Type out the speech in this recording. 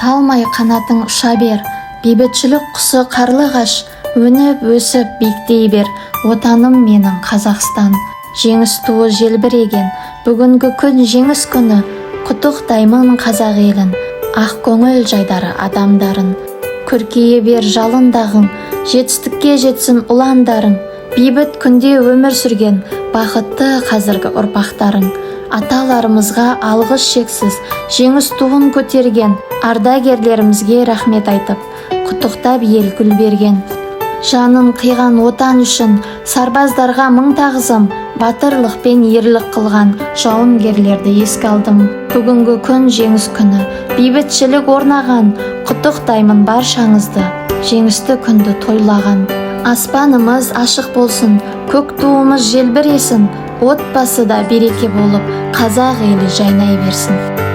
талмай қанатың ұша бер, бейбітшілік құсы қарлығаш, өніп өсіп биіктей бер, отаным менің Қазақстан. Жеңіс туы желбіреген, бүгінгі күн жеңіс күні, құттықтаймын қазақ елін, ақ көңіл жайдары адамдарын. Көркейе бер жалындағың, жетістікке жетсін ұландарың, бейбіт күнде өмір сүрген бақытты қазіргі ұрпақтарың. Аталарымызға алғыс шексіз, жеңіс туын көтерген ардагерлерімізге рахмет айтып, құттықтап ел гүл берген. Жанын қиған отан үшін сарбаздарға мың тағзым, батырлық пен ерлік қылған жауынгерлерді еске алдым. Бүгінгі күн жеңіс күні, бейбітшілік орнаған, құттықтаймын баршаңызды, жеңісті күнді тойлаған. Аспанымыз ашық болсын, көк туымыз желбіресін, отбасыда береке болып, қазақ елі жайнай берсін.